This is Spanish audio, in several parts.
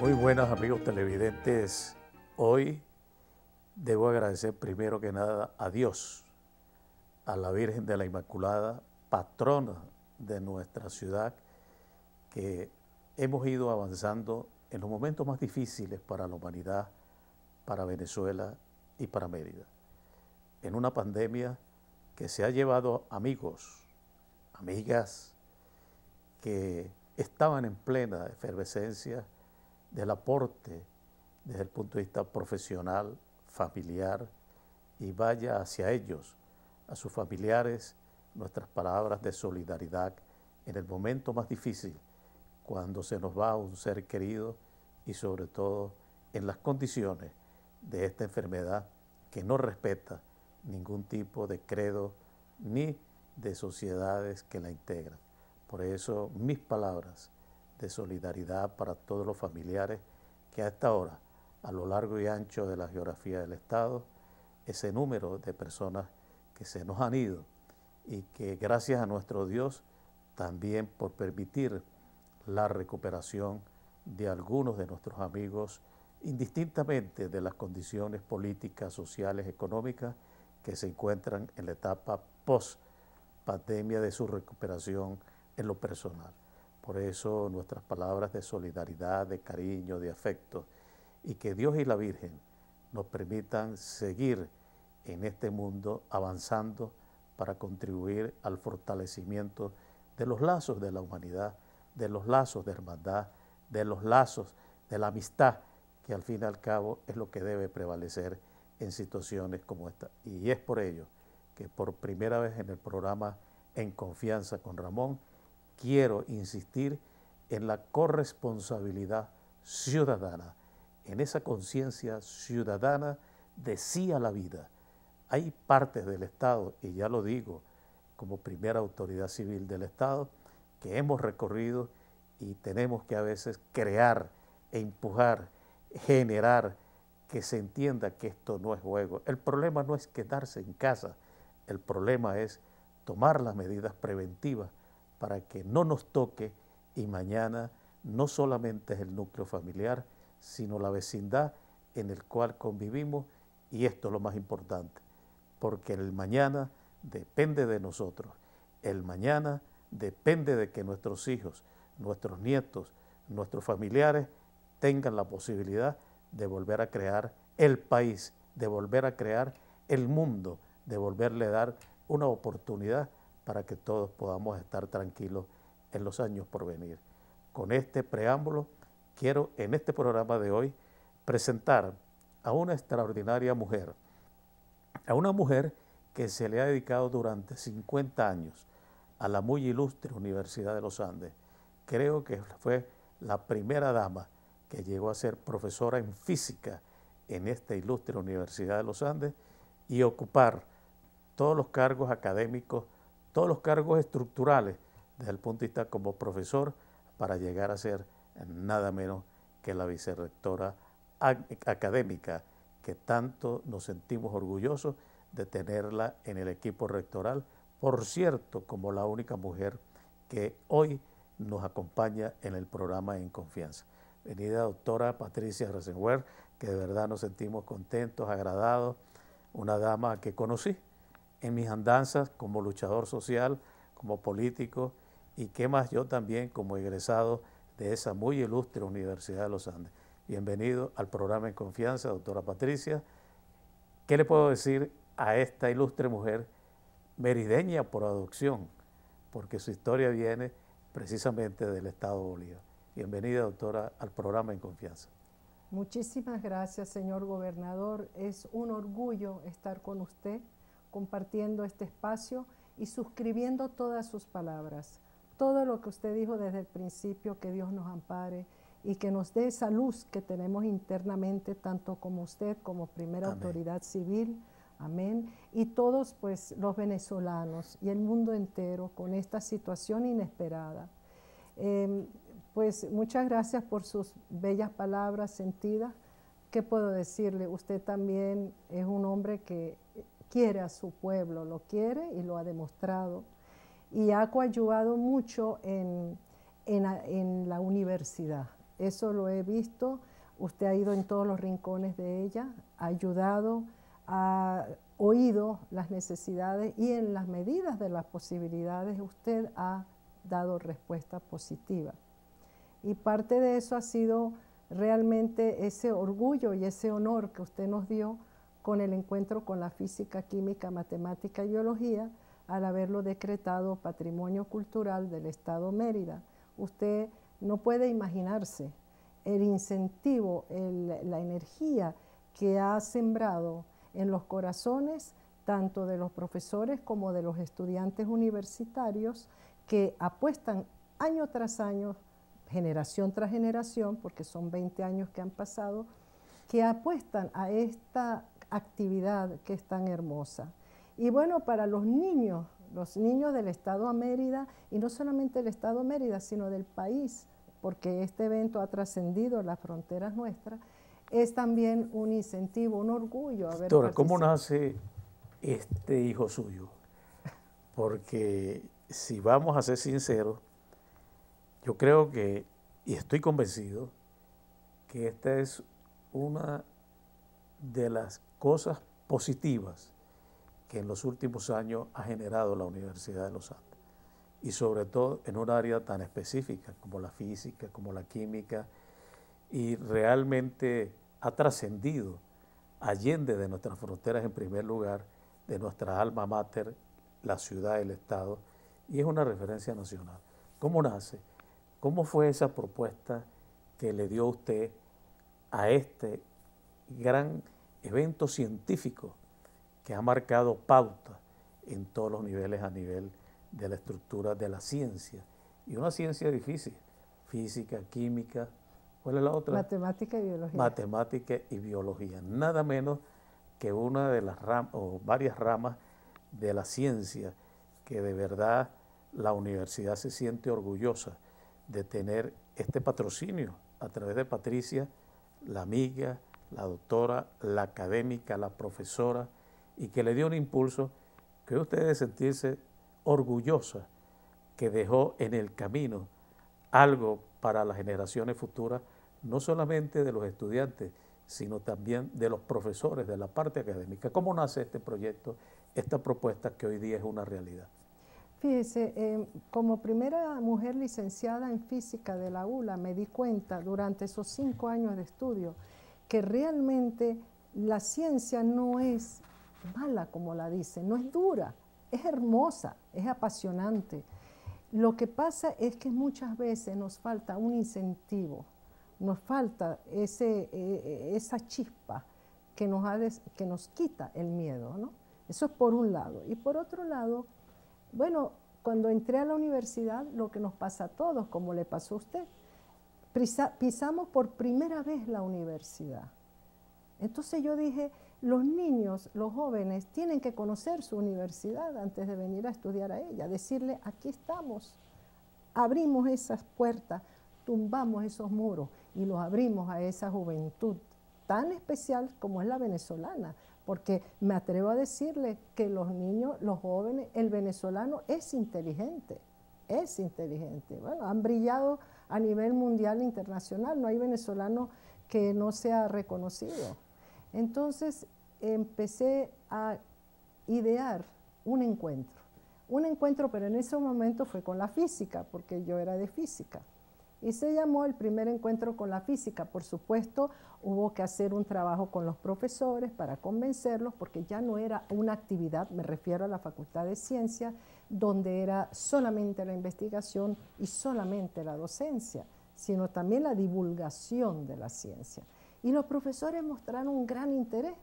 Muy buenas amigos televidentes. Hoy debo agradecer primero que nada a Dios, a la Virgen de la Inmaculada, patrona de nuestra ciudad, que hemos ido avanzando en los momentos más difíciles para la humanidad, para Venezuela y para Mérida. En una pandemia que se ha llevado amigos, amigas que estaban en plena efervescencia del aporte desde el punto de vista profesional, familiar, y vaya hacia ellos, a sus familiares, nuestras palabras de solidaridad en el momento más difícil, cuando se nos va un ser querido y sobre todo en las condiciones de esta enfermedad que no respeta ningún tipo de credo ni de sociedades que la integran. Por eso mis palabras de solidaridad para todos los familiares que a esta hora, a lo largo y ancho de la geografía del Estado, ese número de personas que se nos han ido y que gracias a nuestro Dios también por permitir la recuperación de algunos de nuestros amigos, indistintamente de las condiciones políticas, sociales, económicas que se encuentran en la etapa post-pandemia de su recuperación en lo personal. Por eso nuestras palabras de solidaridad, de cariño, de afecto, y que Dios y la Virgen nos permitan seguir en este mundo avanzando para contribuir al fortalecimiento de los lazos de la humanidad, de los lazos de hermandad, de los lazos de la amistad, que al fin y al cabo es lo que debe prevalecer en situaciones como esta. Y es por ello que por primera vez en el programa En Confianza con Ramón, quiero insistir en la corresponsabilidad ciudadana, en esa conciencia ciudadana de sí a la vida. Hay partes del Estado, y ya lo digo como primera autoridad civil del Estado, que hemos recorrido y tenemos que a veces crear e empujar, generar, que se entienda que esto no es juego. El problema no es quedarse en casa, el problema es tomar las medidas preventivas para que no nos toque y mañana no solamente es el núcleo familiar, sino la vecindad en el cual convivimos, y esto es lo más importante, porque el mañana depende de nosotros, el mañana depende de que nuestros hijos, nuestros nietos, nuestros familiares tengan la posibilidad de volver a crear el país, de volver a crear el mundo, de volverle a dar una oportunidad para que todos podamos estar tranquilos en los años por venir. Con este preámbulo, quiero en este programa de hoy presentar a una extraordinaria mujer, a una mujer que se le ha dedicado durante 50 años a la muy ilustre Universidad de los Andes. Creo que fue la primera dama que llegó a ser profesora en física en esta ilustre Universidad de los Andes y ocupar todos los cargos académicos, todos los cargos estructurales desde el punto de vista como profesor, para llegar a ser nada menos que la vicerrectora académica, que tanto nos sentimos orgullosos de tenerla en el equipo rectoral, por cierto, como la única mujer que hoy nos acompaña en el programa En Confianza. Bienvenida, doctora Patricia Rosenwehr, que de verdad nos sentimos contentos, agradados, una dama que conocí en mis andanzas como luchador social, como político, y qué más yo también como egresado de esa muy ilustre Universidad de los Andes. Bienvenido al programa En Confianza, doctora Patricia. ¿Qué le puedo decir a esta ilustre mujer merideña por adopción? Porque su historia viene precisamente del estado Bolívar. Bienvenida, doctora, al programa En Confianza. Muchísimas gracias, señor gobernador. Es un orgullo estar con usted, compartiendo este espacio y suscribiendo todas sus palabras. Todo lo que usted dijo desde el principio, que Dios nos ampare y que nos dé esa luz que tenemos internamente, tanto como usted, como primera Amén. Autoridad civil. Amén. Y todos, pues, los venezolanos y el mundo entero con esta situación inesperada. Pues muchas gracias por sus bellas palabras sentidas. ¿Qué puedo decirle? Usted también es un hombre que quiere a su pueblo, lo quiere y lo ha demostrado. Y ha coadyuvado mucho en la universidad. eso lo he visto. Usted ha ido en todos los rincones de ella, ha ayudado, ha oído las necesidades y en las medidas de las posibilidades usted ha dado respuesta positiva. Y parte de eso ha sido realmente ese orgullo y ese honor que usted nos dio con el encuentro con la física, química, matemática y biología, al haberlo decretado Patrimonio Cultural del Estado Mérida. Usted no puede imaginarse el incentivo, la energía que ha sembrado en los corazones tanto de los profesores como de los estudiantes universitarios que apuestan año tras año, generación tras generación, porque son 20 años que han pasado, que apuestan a esta actividad que es tan hermosa. Y bueno, para los niños del Estado de Mérida, y no solamente del Estado de Mérida, sino del país, porque este evento ha trascendido las fronteras nuestras, es también un incentivo, un orgullo haber Doctora, participado. ¿cómo nace este hijo suyo? Porque si vamos a ser sinceros, yo creo que, y estoy convencido, que esta es una de las cosas positivas que en los últimos años ha generado la Universidad de los Andes. Y sobre todo en un área tan específica como la física, como la química, y realmente ha trascendido allende de nuestras fronteras en primer lugar, de nuestra alma mater, la ciudad, el Estado, y es una referencia nacional. ¿Cómo nace? ¿Cómo fue esa propuesta que le dio usted a este gran evento científico que ha marcado pauta en todos los niveles a nivel de la estructura de la ciencia? Y una ciencia difícil, física, química, ¿cuál es la otra? Matemática y biología. Matemática y biología, nada menos que una de las ramas, o varias ramas de la ciencia, que de verdad la universidad se siente orgullosa de tener este patrocinio a través de Patricia, la amiga, la doctora, la académica, la profesora, y que le dio un impulso que usted debe sentirse orgullosa, que dejó en el camino algo para las generaciones futuras, no solamente de los estudiantes, sino también de los profesores, de la parte académica. ¿Cómo nace este proyecto, esta propuesta que hoy día es una realidad? Fíjese, como primera mujer licenciada en física de la ULA, me di cuenta durante esos 5 años de estudio que realmente la ciencia no es mala como la dicen, no es dura, es hermosa, es apasionante. Lo que pasa es que muchas veces nos falta un incentivo, nos falta esa chispa que nos quita el miedo, ¿no? Eso es por un lado. Y por otro lado, bueno, cuando entré a la universidad, lo que nos pasa a todos, como le pasó a usted, pisamos por primera vez la universidad. Entonces yo dije, los niños, los jóvenes, tienen que conocer su universidad antes de venir a estudiar a ella, decirle, aquí estamos, abrimos esas puertas, tumbamos esos muros y los abrimos a esa juventud tan especial como es la venezolana, porque me atrevo a decirle que los niños, los jóvenes, el venezolano es inteligente, es inteligente. Bueno, han brillado a nivel mundial e internacional, no hay venezolano que no sea reconocido. Entonces empecé a idear un encuentro, pero en ese momento fue con la física, porque yo era de física. Y se llamó el primer encuentro con la física. Por supuesto, hubo que hacer un trabajo con los profesores para convencerlos, porque ya no era una actividad, me refiero a la Facultad de Ciencias, donde era solamente la investigación y solamente la docencia, sino también la divulgación de la ciencia. Y los profesores mostraron un gran interés,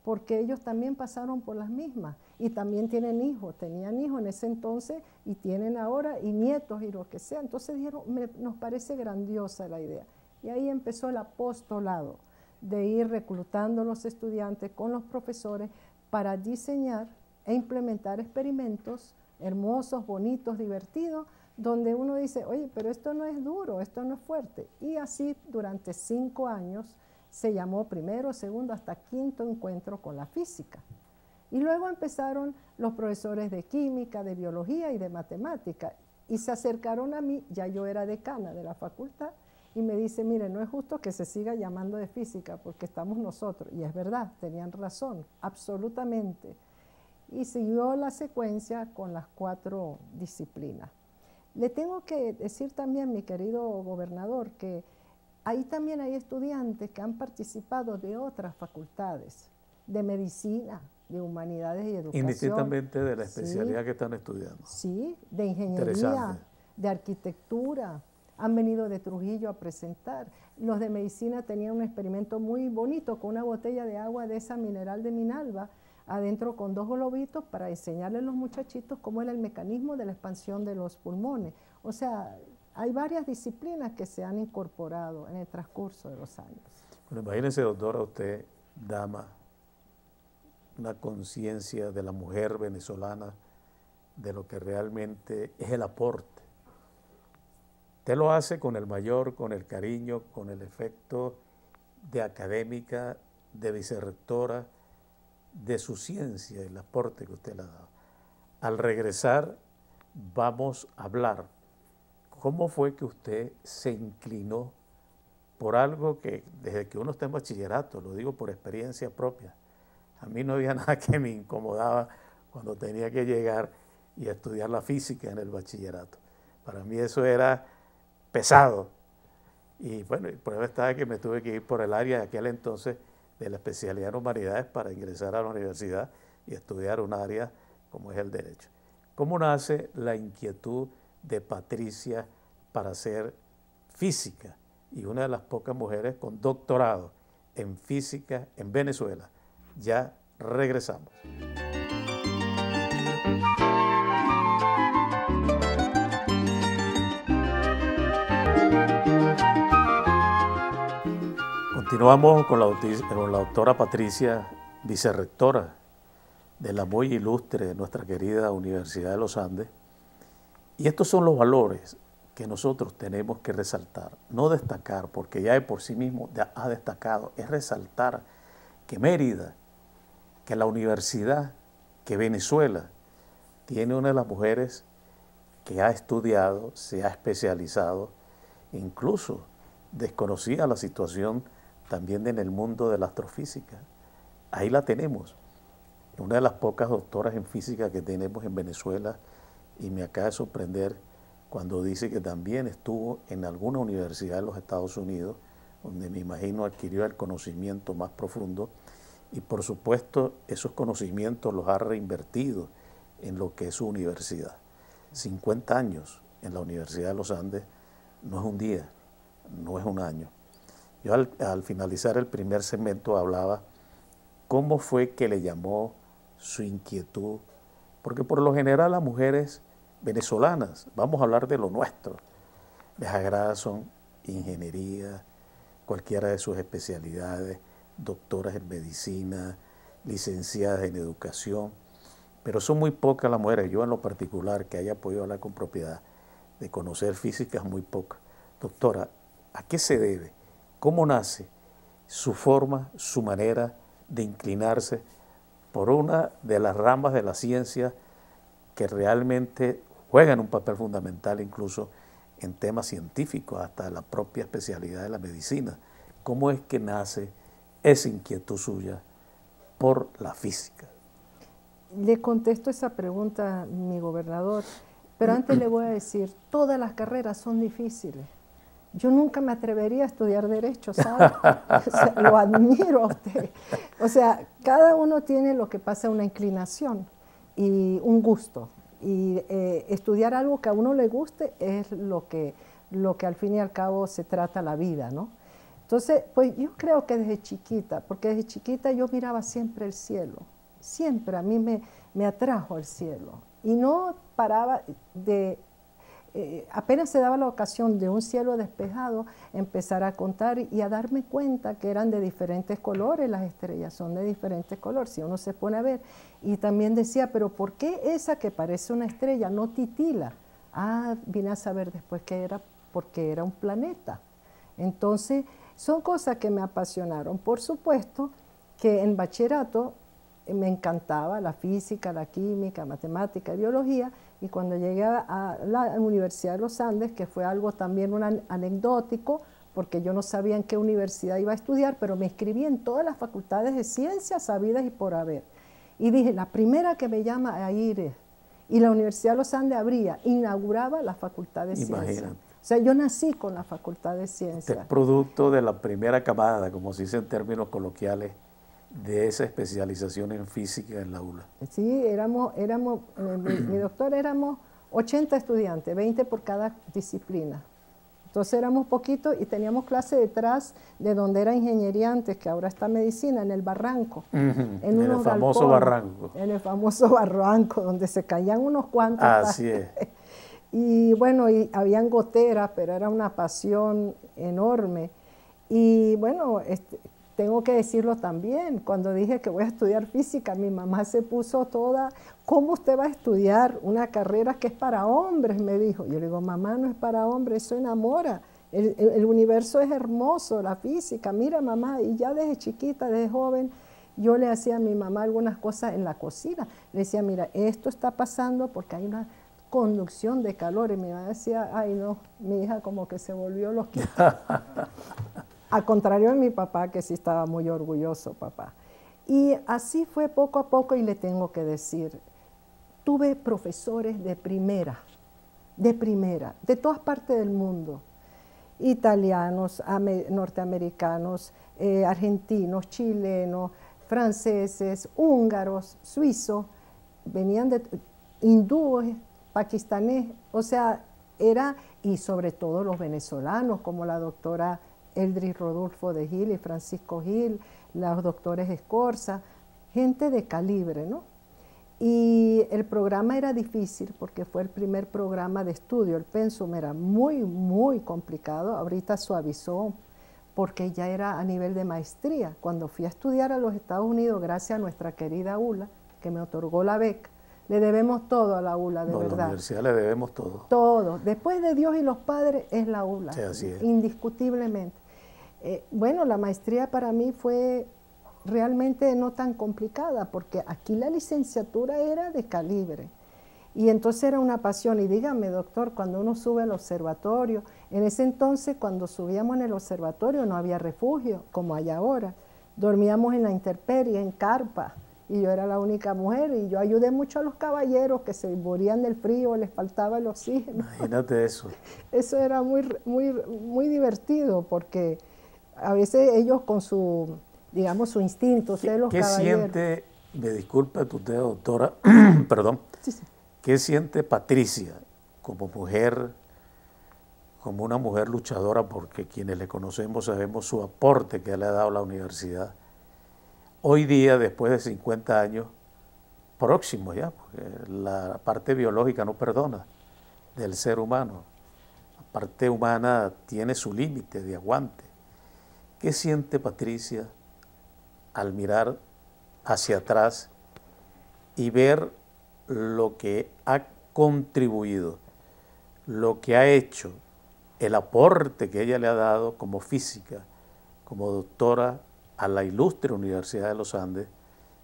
porque ellos también pasaron por las mismas y también tienen hijos, tenían hijos en ese entonces y tienen ahora y nietos y lo que sea. Entonces dijeron, nos parece grandiosa la idea. Y ahí empezó el apostolado de ir reclutando los estudiantes con los profesores para diseñar e implementar experimentos hermosos, bonitos, divertidos, donde uno dice, oye, pero esto no es duro, esto no es fuerte. Y así durante 5 años se llamó primero, segundo, hasta quinto encuentro con la física. Y luego empezaron los profesores de química, de biología y de matemática, y se acercaron a mí, ya yo era decana de la facultad, y me dice, mire, no es justo que se siga llamando de física porque estamos nosotros. Y es verdad, tenían razón, absolutamente. Y siguió la secuencia con las 4 disciplinas. Le tengo que decir también, mi querido gobernador, que ahí también hay estudiantes que han participado de otras facultades, de medicina, de humanidades y educación. Indistintamente de la especialidad sí, que están estudiando. Sí, de ingeniería, de arquitectura. Han venido de Trujillo a presentar. Los de medicina tenían un experimento muy bonito con una botella de agua de esa mineral de Minalba, adentro con 2 globitos para enseñarle a los muchachitos cómo era el mecanismo de la expansión de los pulmones. O sea, hay varias disciplinas que se han incorporado en el transcurso de los años. Bueno, imagínese, doctora, usted, dama, una conciencia de la mujer venezolana, de lo que realmente es el aporte. Usted lo hace con el mayor, con el cariño, con el efecto de académica, de vicerrectora, de su ciencia, el aporte que usted le ha dado. Al regresar vamos a hablar cómo fue que usted se inclinó por algo que desde que uno está en bachillerato, lo digo por experiencia propia, a mí no había nada que me incomodaba cuando tenía que llegar y estudiar la física en el bachillerato. Para mí eso era pesado. Y bueno, el problema estaba que me tuve que ir por el área de aquel entonces de la especialidad en humanidades para ingresar a la universidad y estudiar un área como es el derecho. ¿Cómo nace la inquietud de Patricia para hacer física? Y una de las pocas mujeres con doctorado en física en Venezuela. Ya regresamos. Continuamos con la doctora Patricia, vicerrectora de la muy ilustre, nuestra querida Universidad de los Andes. Y estos son los valores que nosotros tenemos que resaltar, no destacar, porque ya de por sí mismo ha destacado, es resaltar que Mérida, que la universidad, que Venezuela tiene una de las mujeres que ha estudiado, se ha especializado, incluso desconocía la situación también en el mundo de la astrofísica. Ahí la tenemos, una de las pocas doctoras en física que tenemos en Venezuela, y me acaba de sorprender cuando dice que también estuvo en alguna universidad de los Estados Unidos, donde me imagino adquirió el conocimiento más profundo, y por supuesto esos conocimientos los ha reinvertido en lo que es su universidad. 50 años en la Universidad de los Andes no es un día, no es un año. Yo al finalizar el primer segmento hablaba cómo fue que le llamó su inquietud, porque por lo general las mujeres venezolanas, vamos a hablar de lo nuestro, les agrada son ingeniería, cualquiera de sus especialidades, doctoras en medicina, licenciadas en educación, pero son muy pocas las mujeres, yo en lo particular, que haya podido hablar con propiedad, de conocer físicas muy pocas. Doctora, ¿a qué se debe? ¿Cómo nace su forma, su manera de inclinarse por una de las ramas de la ciencia que realmente juegan un papel fundamental incluso en temas científicos, hasta la propia especialidad de la medicina? ¿Cómo es que nace esa inquietud suya por la física? Le contesto esa pregunta, mi gobernador, pero antes le voy a decir, todas las carreras son difíciles. Yo nunca me atrevería a estudiar Derecho, ¿sabe? O sea, lo admiro a usted. O sea, cada uno tiene lo que pasa, una inclinación y un gusto. Y estudiar algo que a uno le guste es lo que al fin y al cabo se trata la vida, ¿no? Entonces, pues yo creo que desde chiquita, porque desde chiquita yo miraba siempre el cielo. Siempre a mí me atrajo el cielo. Y no paraba de... apenas se daba la ocasión de un cielo despejado, empezar a contar y a darme cuenta que eran de diferentes colores, las estrellas son de diferentes colores, si uno se pone a ver. Y también decía, pero ¿por qué esa que parece una estrella no titila? Ah, vine a saber después que era porque era un planeta. Entonces, son cosas que me apasionaron. Por supuesto que en bachillerato me encantaba la física, la química, matemática, biología, y cuando llegué a la Universidad de los Andes, que fue algo también anecdótico, porque yo no sabía en qué universidad iba a estudiar, pero me inscribí en todas las facultades de ciencias habidas y por haber. Y dije, la primera que me llama a ir, y la Universidad de los Andes inauguraba la Facultad de Ciencias. O sea, yo nací con la Facultad de Ciencias. Es producto de la primera camada, como se dice en términos coloquiales, de esa especialización en física en la ULA. Sí, mi doctor éramos 80 estudiantes, 20 por cada disciplina. Entonces éramos poquitos y teníamos clase detrás de donde era ingeniería antes, que ahora está medicina, en el barranco. En el famoso barranco. En el famoso barranco, donde se caían unos cuantos. Así es. Y bueno, y habían goteras, pero era una pasión enorme. Y bueno, tengo que decirlo también, cuando dije que voy a estudiar física, mi mamá se puso toda, ¿cómo usted va a estudiar una carrera que es para hombres?, me dijo. Yo le digo, mamá, no es para hombres, eso enamora. El universo es hermoso, la física, mira mamá, y ya desde chiquita, desde joven, yo le hacía a mi mamá algunas cosas en la cocina. Le decía, mira, esto está pasando porque hay una conducción de calor, y mi mamá decía, ay no, mi hija como que se volvió loquita. Al contrario de mi papá, que sí estaba muy orgulloso, papá. Y así fue poco a poco, y le tengo que decir, tuve profesores de primera, de todas partes del mundo, italianos, norteamericanos, argentinos, chilenos, franceses, húngaros, suizos, venían de hindúes, pakistanés, o sea, y sobre todo los venezolanos, como la doctora Eldris Rodulfo de Gil y Francisco Gil, los doctores Escorza, gente de calibre, ¿no? Y el programa era difícil porque fue el primer programa de estudio, el pensum era muy, muy complicado, ahorita suavizó porque ya era a nivel de maestría. Cuando fui a estudiar a los Estados Unidos, gracias a nuestra querida ULA, que me otorgó la beca, le debemos todo a la ULA, de verdad. A la universidad le debemos todo. Todo. Después de Dios y los padres es la ULA, sí, así es. Indiscutiblemente. Bueno, la maestría para mí fue realmente no tan complicada, porque aquí la licenciatura era de calibre. Y entonces era una pasión. Y dígame, doctor, cuando uno sube al observatorio, en ese entonces cuando subíamos en el observatorio no había refugio, como hay ahora. Dormíamos en la intemperie, en carpa. Y yo era la única mujer, y yo ayudé mucho a los caballeros que se morían del frío, les faltaba el oxígeno. Imagínate eso. Eso era muy, muy, muy divertido, porque a veces ellos con su, digamos, su instinto, ustedes los caballeros. ¿Qué siente, me disculpa usted, doctora, perdón, sí. ¿Qué siente Patricia como mujer, como una mujer luchadora, porque quienes le conocemos sabemos su aporte que le ha dado la universidad? Hoy día, después de 50 años, próximo ya, porque la parte biológica no perdona del ser humano. La parte humana tiene su límite de aguante. ¿Qué siente Patricia al mirar hacia atrás y ver lo que ha contribuido, lo que ha hecho, el aporte que ella le ha dado como física, como doctora a la ilustre Universidad de los Andes,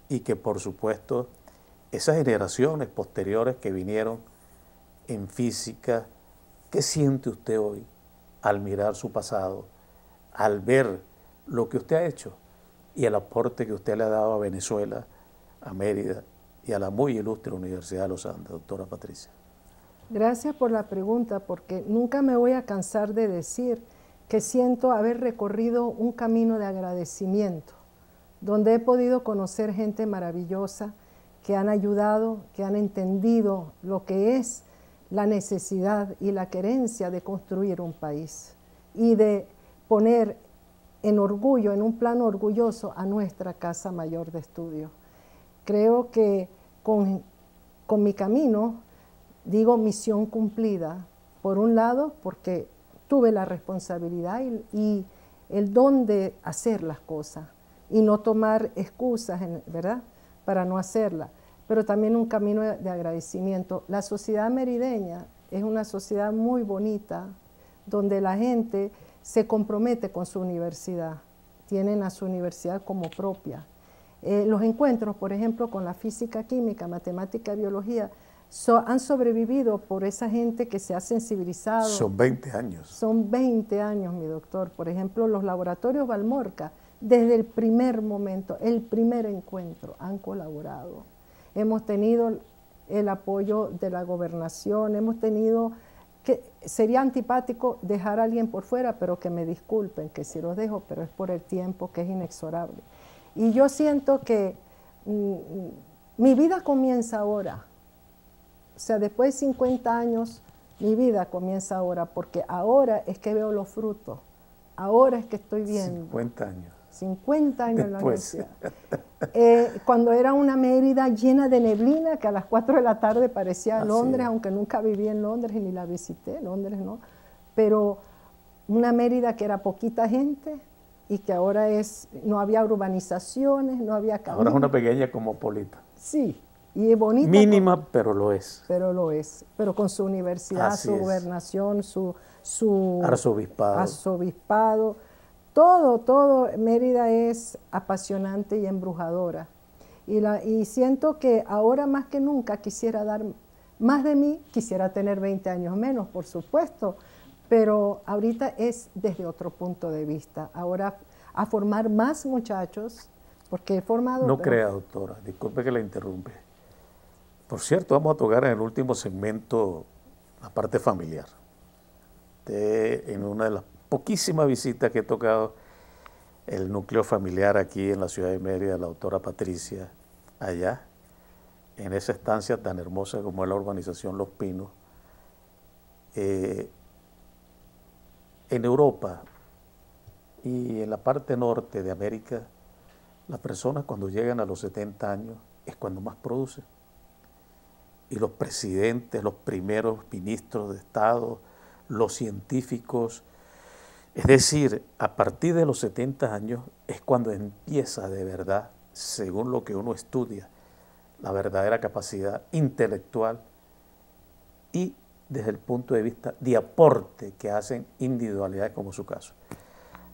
y que por supuesto esas generaciones posteriores que vinieron en física? ¿Qué siente usted hoy al mirar su pasado, al ver lo que usted ha hecho y el aporte que usted le ha dado a Venezuela, a Mérida y a la muy ilustre Universidad de los Andes, doctora Patricia? Gracias por la pregunta, porque nunca me voy a cansar de decir que siento haber recorrido un camino de agradecimiento, donde he podido conocer gente maravillosa que han ayudado, que han entendido lo que es la necesidad y la querencia de construir un país y de poner en orgullo, en un plano orgulloso, a nuestra Casa Mayor de Estudios. Creo que con mi camino, digo misión cumplida, por un lado porque tuve la responsabilidad y el don de hacer las cosas y no tomar excusas, ¿verdad?, para no hacerlas, pero también un camino de agradecimiento. La sociedad merideña es una sociedad muy bonita, donde la gente se compromete con su universidad, tienen a su universidad como propia. Los encuentros, por ejemplo, con la física, química, matemática y biología, han sobrevivido por esa gente que se ha sensibilizado. Son 20 años. Son 20 años, mi doctor. Por ejemplo, los laboratorios Valmorca, desde el primer momento, el primer encuentro, han colaborado. Hemos tenido el apoyo de la gobernación, hemos tenido, que sería antipático dejar a alguien por fuera, pero que me disculpen, que sí los dejo, pero es por el tiempo que es inexorable. Y yo siento que mi vida comienza ahora. O sea, después de 50 años, mi vida comienza ahora, porque ahora es que veo los frutos. Ahora es que estoy viendo. 50 años. 50 años en la universidad. Cuando era una Mérida llena de neblina, que a las 4 de la tarde parecía Londres, aunque nunca viví en Londres y ni la visité, Londres no. Pero una Mérida que era poquita gente y que ahora no había urbanizaciones, no había caminos. Ahora es una pequeña cosmopolita. Sí. Y es bonita. Mínima, pero lo es. Pero lo es. Pero con su universidad, su gobernación, su arzobispado. Todo, Mérida es apasionante y embrujadora. Y siento que ahora más que nunca quisiera dar más de mí, quisiera tener 20 años menos, por supuesto, pero ahorita es desde otro punto de vista. Ahora a formar más muchachos, porque he formado... No crea, doctora, disculpe que la interrumpe. Por cierto, vamos a tocar en el último segmento la parte familiar. En una de las poquísimas visitas que he tocado el núcleo familiar aquí en la ciudad de Mérida, la doctora Patricia, allá, en esa estancia tan hermosa como es la urbanización Los Pinos. En Europa y en la parte norte de América, las personas cuando llegan a los 70 años es cuando más producen. Y los presidentes, los primeros ministros de Estado, los científicos, es decir, a partir de los 70 años es cuando empieza de verdad, según lo que uno estudia, la verdadera capacidad intelectual y desde el punto de vista de aporte que hacen individualidades como su caso.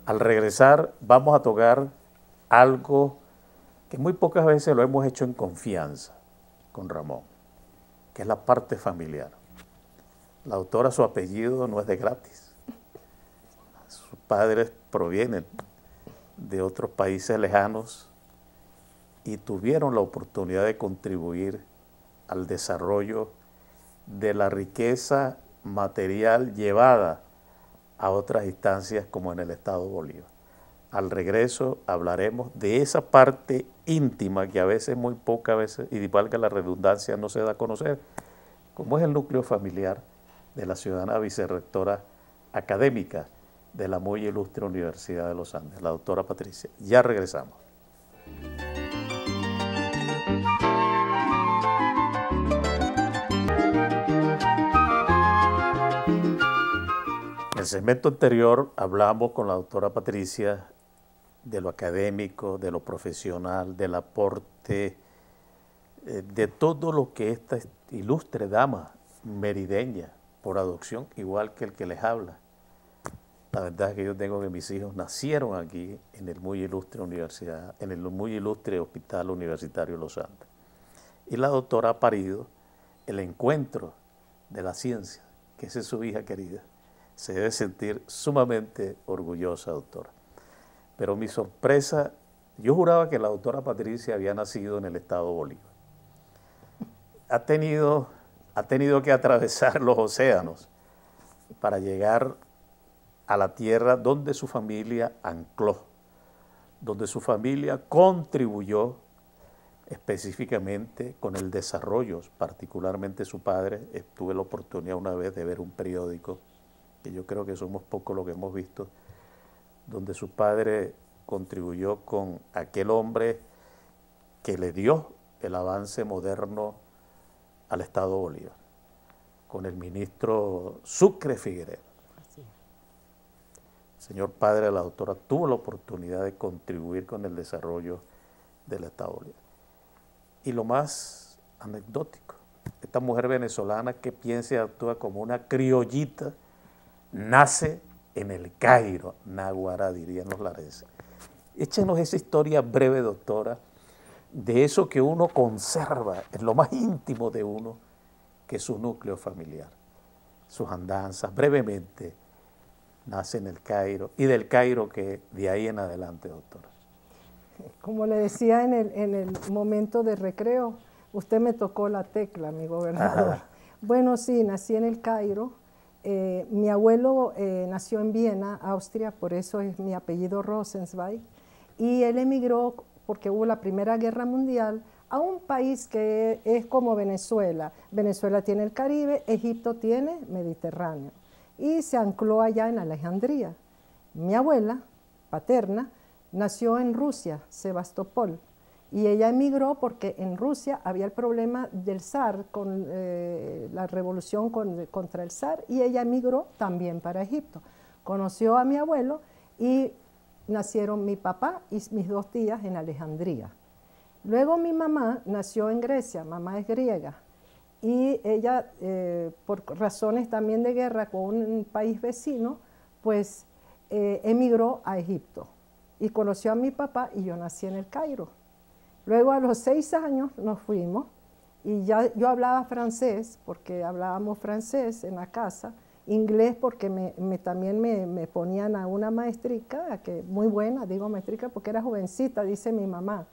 Al regresar vamos a tocar algo que muy pocas veces lo hemos hecho en confianza con Ramón, que es la parte familiar. La doctora, su apellido no es de gratis. Sus padres provienen de otros países lejanos y tuvieron la oportunidad de contribuir al desarrollo de la riqueza material llevada a otras instancias como en el estado Bolívar. Al regreso hablaremos de esa parte íntima que a veces, muy pocas veces, y valga la redundancia, no se da a conocer, como es el núcleo familiar de la ciudadana vicerrectora académica de la muy ilustre Universidad de los Andes, la doctora Patricia. Ya regresamos. En el segmento anterior hablamos con la doctora Patricia de lo académico, de lo profesional, del aporte, de todo lo que esta ilustre dama merideña, por adopción, igual que el que les habla. La verdad es que yo tengo que mis hijos nacieron aquí en el muy ilustre universidad, en el muy ilustre Hospital Universitario Los Andes. Y la doctora ha parido el encuentro de la ciencia, que esa es su hija querida. Se debe sentir sumamente orgullosa, doctora. Pero mi sorpresa, yo juraba que la doctora Patricia había nacido en el estado Bolívar. Ha tenido que atravesar los océanos para llegar a la tierra donde su familia ancló, donde su familia contribuyó específicamente con el desarrollo, particularmente su padre. Tuve la oportunidad una vez de ver un periódico, que yo creo que somos pocos los que hemos visto, donde su padre contribuyó con aquel hombre que le dio el avance moderno al estado Bolívar, con el ministro Sucre Figueredo. Señor padre de la doctora tuvo la oportunidad de contribuir con el desarrollo del estado Bolívar. Y lo más anecdótico, esta mujer venezolana que piensa y actúa como una criollita, nace en el Cairo, Náguara, dirían los larenses. Échenos esa historia breve, doctora, de eso que uno conserva en lo más íntimo de uno que su núcleo familiar, sus andanzas. Brevemente, nace en el Cairo, y del Cairo que de ahí en adelante, doctora. Como le decía en el momento de recreo, usted me tocó la tecla, mi gobernador. Bueno, sí, nací en el Cairo. Mi abuelo nació en Viena, Austria, por eso es mi apellido Rosenzweig, y él emigró porque hubo la Primera Guerra Mundial a un país que es como Venezuela. Venezuela tiene el Caribe, Egipto tiene Mediterráneo, y se ancló allá en Alejandría. Mi abuela paterna nació en Rusia, Sebastopol, y ella emigró porque en Rusia había el problema del zar, con la revolución contra el zar, y ella emigró también para Egipto. Conoció a mi abuelo y nacieron mi papá y mis dos tías en Alejandría. Luego mi mamá nació en Grecia, mamá es griega, y ella, por razones también de guerra con un país vecino, pues emigró a Egipto y conoció a mi papá, y yo nací en el Cairo. Luego a los 6 años nos fuimos, y ya yo hablaba francés, porque hablábamos francés en la casa, inglés porque también me ponían a una maestrica, que muy buena, digo maestrica porque era jovencita, dice mi mamá,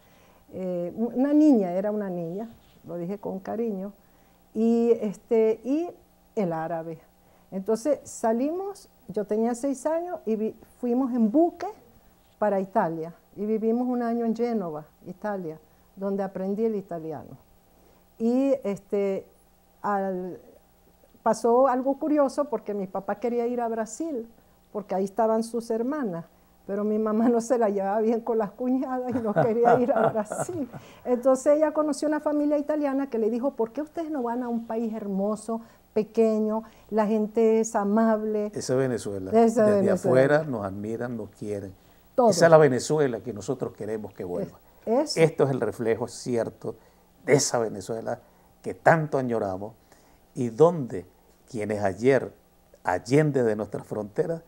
una niña, era una niña, lo dije con cariño, y el árabe. Entonces salimos, yo tenía 6 años y fuimos en buque para Italia, y vivimos un año en Génova, Italia, donde aprendí el italiano. Y pasó algo curioso porque mi papá quería ir a Brasil, porque ahí estaban sus hermanas, pero mi mamá no se la llevaba bien con las cuñadas y no quería ir a Brasil. Entonces ella conoció una familia italiana que le dijo, ¿por qué ustedes no van a un país hermoso, pequeño, la gente es amable? Esa es Venezuela. Esa Desde Venezuela. afuera nos admiran, nos quieren. Todo. Esa es la Venezuela que nosotros queremos que vuelva. Eso. Esto es el reflejo cierto de esa Venezuela que tanto añoramos, y donde quienes ayer, allende de nuestras fronteras,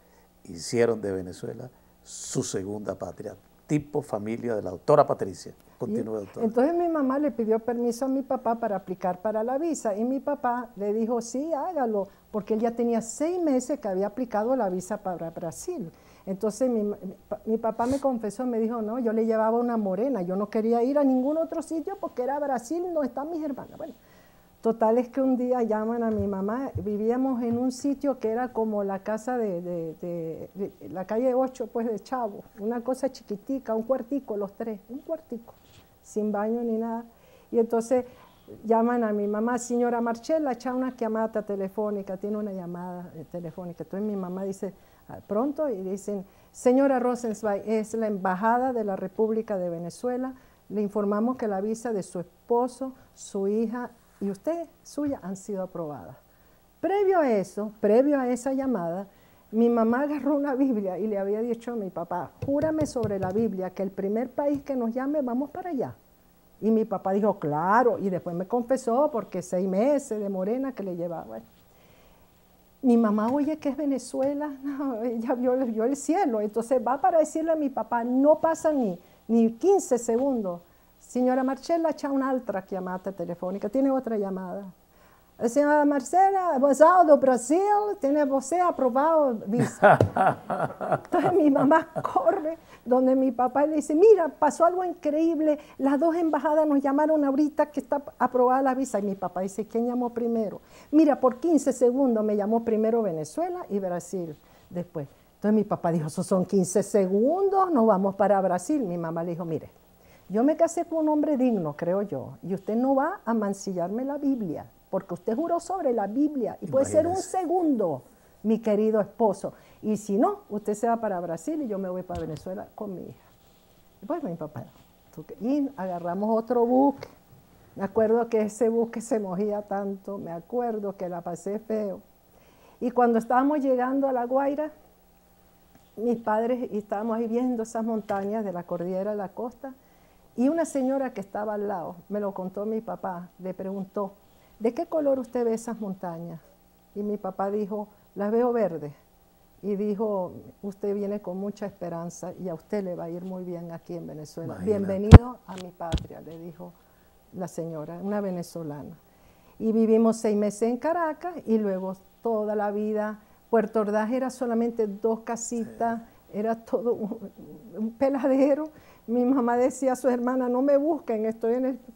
hicieron de Venezuela su segunda patria, tipo familia de la doctora Patricia. Continúe, doctora. Entonces mi mamá le pidió permiso a mi papá para aplicar para la visa, y mi papá le dijo, sí, hágalo, porque él ya tenía 6 meses que había aplicado la visa para Brasil. Entonces mi papá me confesó, me dijo, no, yo le llevaba una morena, yo no quería ir a ningún otro sitio porque era Brasil, no están mis hermanas. Bueno, total es que un día llaman a mi mamá, vivíamos en un sitio que era como la casa de la calle 8, pues de Chavo, una cosa chiquitica, un cuartico, los tres, un cuartico, sin baño ni nada. Y entonces llaman a mi mamá, señora Marcella, echa una llamada telefónica, tiene una llamada telefónica. Entonces mi mamá dice, pronto, y dicen, señora Rosenzweig, es la embajada de la República de Venezuela, le informamos que la visa de su esposo, su hija y usted, suya, han sido aprobadas. Previo a eso, previo a esa llamada, mi mamá agarró una Biblia y le había dicho a mi papá, júrame sobre la Biblia que el primer país que nos llame, vamos para allá. Y mi papá dijo, claro, y después me confesó porque 6 meses de morena que le llevaba. Bueno, mi mamá oye que es Venezuela, no, ella vio el cielo, entonces va para decirle a mi papá, no pasa ni 15 segundos. Señora Marcella, echa una altra llamada telefónica, tiene otra llamada. Señora Marcella, vosotros do Brasil, tiene você aprobado visa. Entonces mi mamá corre donde mi papá le dice, mira, pasó algo increíble, las 2 embajadas nos llamaron ahorita que está aprobada la visa. Y mi papá dice, ¿quién llamó primero? Mira, por 15 segundos me llamó primero Venezuela y Brasil después. Entonces mi papá dijo, esos son 15 segundos, nos vamos para Brasil. Mi mamá le dijo, mire, yo me casé con un hombre digno, creo yo, y usted no va a mancillarme la Biblia, porque usted juró sobre la Biblia, y puede ser un segundo, mi querido esposo. Y si no, usted se va para Brasil y yo me voy para Venezuela con mi hija. Y pues mi papá, y agarramos otro buque. Me acuerdo que ese buque se mojía tanto, me acuerdo que la pasé feo. Y cuando estábamos llegando a La Guaira, mis padres, y estábamos ahí viendo esas montañas de la cordillera de la costa, y una señora que estaba al lado, me lo contó mi papá, le preguntó, ¿de qué color usted ve esas montañas? Y mi papá dijo, las veo verdes. Y dijo, usted viene con mucha esperanza y a usted le va a ir muy bien aquí en Venezuela. Imagina. Bienvenido a mi patria, le dijo la señora, una venezolana. Y vivimos 6 meses en Caracas y luego toda la vida. Puerto Ordaz era solamente 2 casitas, era todo un peladero. Mi mamá decía a su hermana, no me busquen, estoy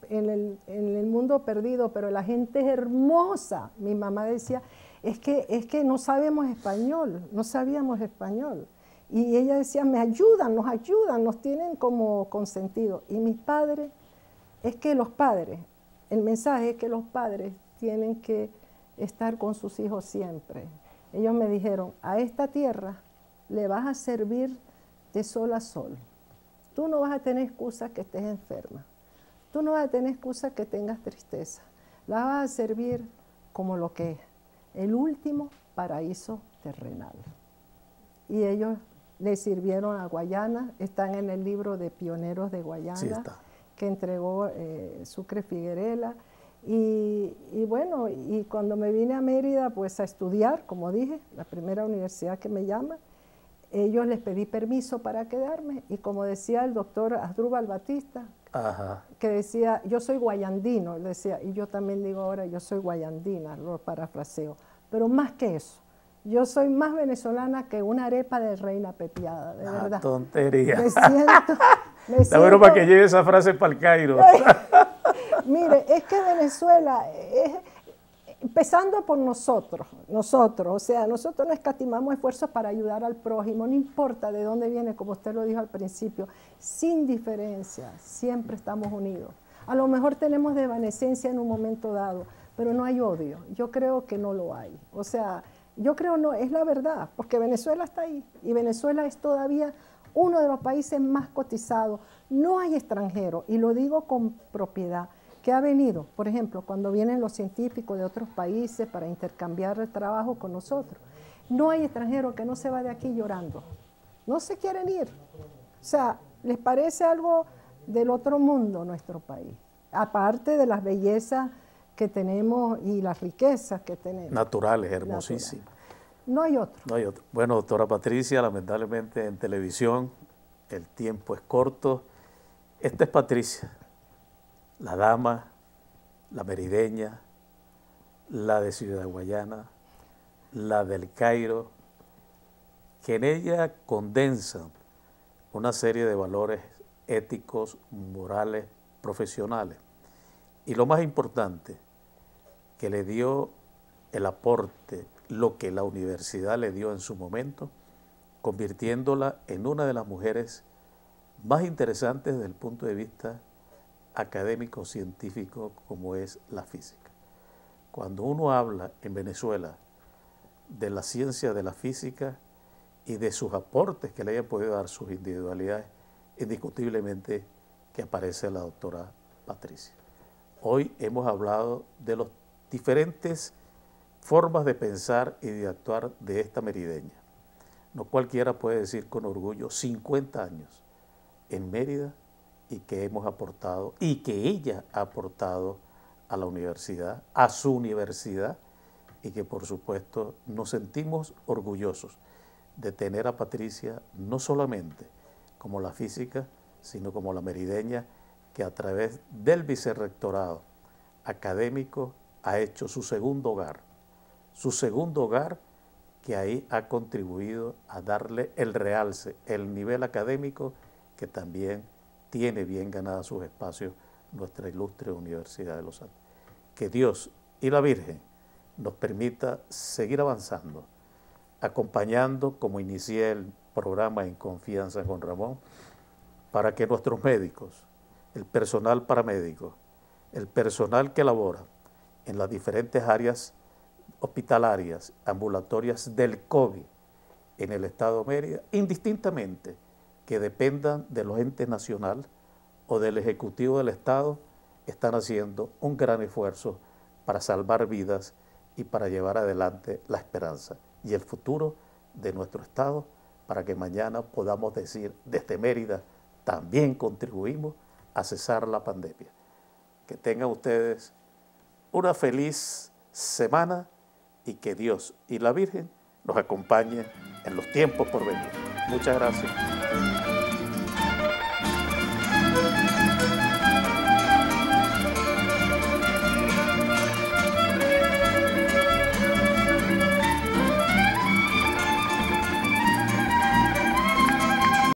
en el mundo perdido, pero la gente es hermosa. Mi mamá decía, es que no sabemos español, no sabíamos español. Y ella decía, nos ayudan, nos tienen como consentidos. Y mis padres, el mensaje es que los padres tienen que estar con sus hijos siempre. Ellos me dijeron, a esta tierra le vas a servir de sol a sol. Tú no vas a tener excusa que estés enferma. Tú no vas a tener excusa que tengas tristeza. La vas a servir como lo que es, el último paraíso terrenal. Y ellos le sirvieron a Guayana, están en el libro de Pioneros de Guayana, que entregó Sucre Figuerela. Y bueno, y cuando me vine a Mérida, pues a estudiar, como dije, la primera universidad que me llama, ellos les pedí permiso para quedarme, y como decía el doctor Asdrúbal Batista, que decía, yo soy guayandino, él decía, y yo también digo ahora, yo soy guayandina, lo parafraseo, pero más que eso, yo soy más venezolana que una arepa de reina pepiada, de verdad. Tontería. Me siento... Está bueno para que lleve esa frase para el Cairo. Mire, es que Venezuela, empezando por nosotros, o sea, nosotros no escatimamos esfuerzos para ayudar al prójimo, no importa de dónde viene, como usted lo dijo al principio, sin diferencia, siempre estamos unidos. A lo mejor tenemos desvanecencia en un momento dado, pero no hay odio, yo creo que no lo hay. O sea, yo creo no, es la verdad, porque Venezuela está ahí, y Venezuela es todavía uno de los países más cotizados, no hay extranjero, y lo digo con propiedad, que ha venido, por ejemplo, cuando vienen los científicos de otros países para intercambiar el trabajo con nosotros, no hay extranjero que no se va de aquí llorando, no se quieren ir, o sea, les parece algo del otro mundo nuestro país, aparte de las bellezas que tenemos y las riquezas que tenemos. Naturales, hermosísimas. No hay otro. No hay otro. Bueno, doctora Patricia, lamentablemente en televisión el tiempo es corto. Esta es Patricia, la dama, la merideña, la de Ciudad Guayana, la del Cairo, que en ella condensan una serie de valores éticos, morales, profesionales. Y lo más importante, que le dio el aporte, lo que la universidad le dio en su momento, convirtiéndola en una de las mujeres más interesantes desde el punto de vista académico, científico, como es la física. Cuando uno habla en Venezuela de la ciencia de la física y de sus aportes que le hayan podido dar sus individualidades, indiscutiblemente que aparece la doctora Patricia. Hoy hemos hablado de las diferentes formas de pensar y de actuar de esta merideña. No cualquiera puede decir con orgullo 50 años en Mérida y que hemos aportado y que ella ha aportado a la universidad, a su universidad, y que por supuesto nos sentimos orgullosos de tener a Patricia no solamente como la física, sino como la merideña que a través del vicerrectorado académico ha hecho su segundo hogar que ahí ha contribuido a darle el realce, el nivel académico que también tiene bien ganados sus espacios nuestra ilustre Universidad de los Andes. Que Dios y la Virgen nos permita seguir avanzando, acompañando, como inicié el programa En Confianza con Ramón, para que nuestros médicos, el personal paramédico, el personal que labora en las diferentes áreas hospitalarias, ambulatorias del COVID en el Estado de Mérida, indistintamente que dependan de los entes nacionales o del Ejecutivo del Estado, están haciendo un gran esfuerzo para salvar vidas y para llevar adelante la esperanza y el futuro de nuestro Estado, para que mañana podamos decir desde Mérida también contribuimos a cesar la pandemia. Que tengan ustedes una feliz semana y que Dios y la Virgen nos acompañen en los tiempos por venir. Muchas gracias.